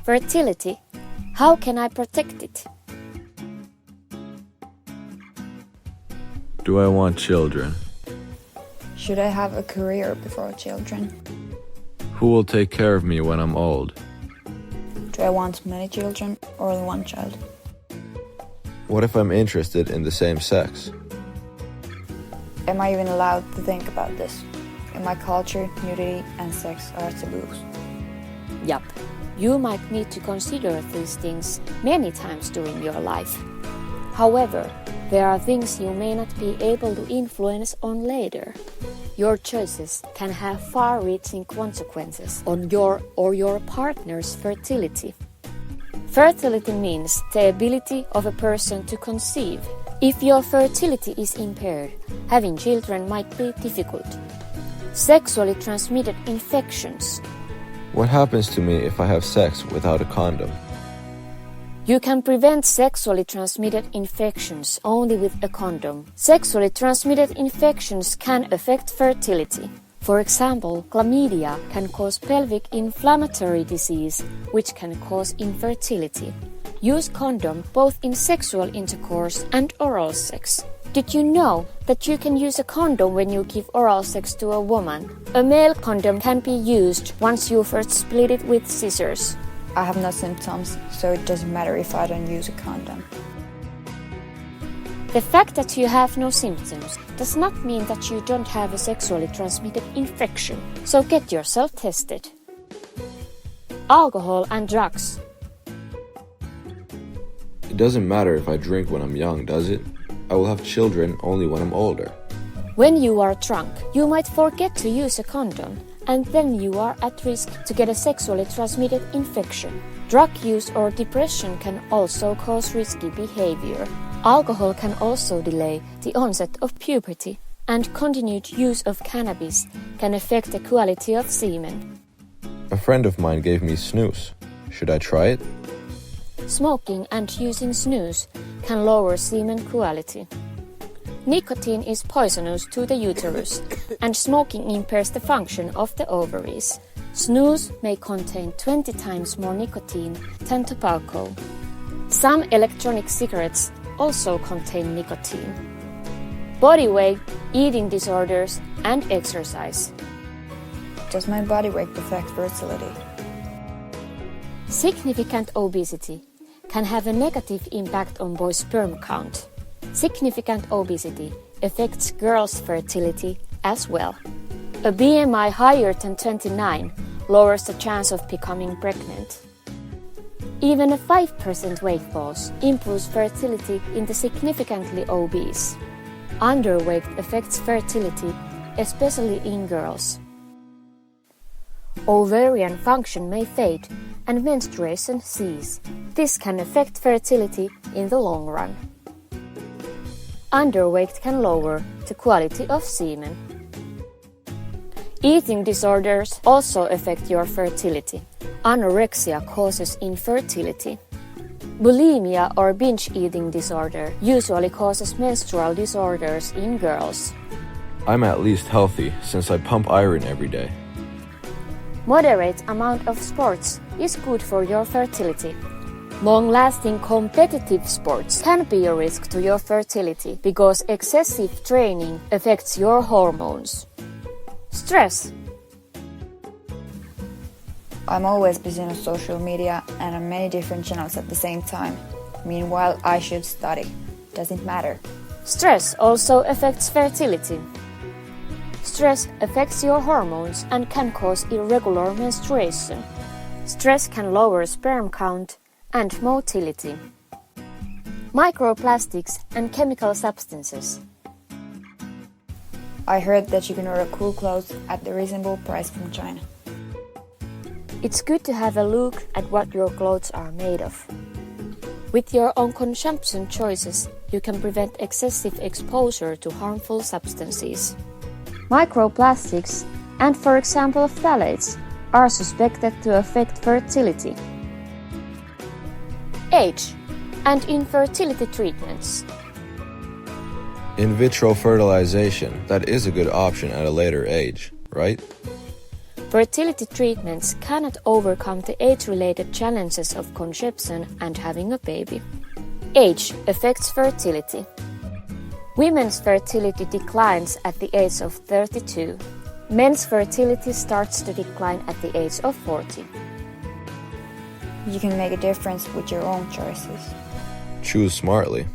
Fertility. How can I protect it? Do I want children? Should I have a career before children? Who will take care of me when I'm old? Do I want many children or only one child? What if I'm interested in the same sex? Am I even allowed to think about this? In my culture, nudity and sex are taboos. Yup. You might need to consider these things many times during your life. However, there are things you may not be able to influence on later. Your choices can have far-reaching consequences on your or your partner's fertility. Fertility means the ability of a person to conceive. If your fertility is impaired, having children might be difficult. Sexually transmitted infections. What happens to me if I have sex without a condom? You can prevent sexually transmitted infections only with a condom. Sexually transmitted infections can affect fertility. For example, chlamydia can cause pelvic inflammatory disease, which can cause infertility. Use condom both in sexual intercourse and oral sex. Did you know that you can use a condom when you give oral sex to a woman? A male condom can be used once you first split it with scissors. I have no symptoms, so it doesn't matter if I don't use a condom. The fact that you have no symptoms does not mean that you don't have a sexually transmitted infection, so get yourself tested. Alcohol and drugs. It doesn't matter if I drink when I'm young, does it? I will have children only when I'm older. When you are drunk, you might forget to use a condom, and then you are at risk to get a sexually transmitted infection. Drug use or depression can also cause risky behavior. Alcohol can also delay the onset of puberty, and continued use of cannabis can affect the quality of semen. A friend of mine gave me snus. Should I try it? Smoking and using snus can lower semen quality. Nicotine is poisonous to the uterus, and smoking impairs the function of the ovaries. Snus may contain 20 times more nicotine than tobacco. Some electronic cigarettes also contain nicotine. Body weight, eating disorders, and exercise. Does my body weight affect fertility? Significant obesity can have a negative impact on boys' sperm count. Significant obesity affects girls' fertility as well. A BMI higher than 29 lowers the chance of becoming pregnant. Even a 5% weight loss improves fertility in the significantly obese. Underweight affects fertility, especially in girls. Ovarian function may fade and menstruation cease. This can affect fertility in the long run. Underweight can lower the quality of semen. Eating disorders also affect your fertility. Anorexia causes infertility. Bulimia or binge eating disorder usually causes menstrual disorders in girls. I'm at least healthy since I pump iron every day. Moderate amount of sports is good for your fertility. Long-lasting competitive sports can be a risk to your fertility because excessive training affects your hormones. Stress. I'm always busy on social media and on many different channels at the same time. Meanwhile, I should study. Doesn't matter. Stress also affects fertility. Stress affects your hormones and can cause irregular menstruation. Stress can lower sperm count and motility. Microplastics and chemical substances. I heard that you can order cool clothes at a reasonable price from China. It's good to have a look at what your clothes are made of. With your own consumption choices, you can prevent excessive exposure to harmful substances. Microplastics and, for example, phthalates are suspected to affect fertility. Age and infertility treatments. In vitro fertilization, that is a good option at a later age, right? Fertility treatments cannot overcome the age-related challenges of conception and having a baby. Age affects fertility. Women's fertility declines at the age of 32. Men's fertility starts to decline at the age of 40. You can make a difference with your own choices. Choose smartly.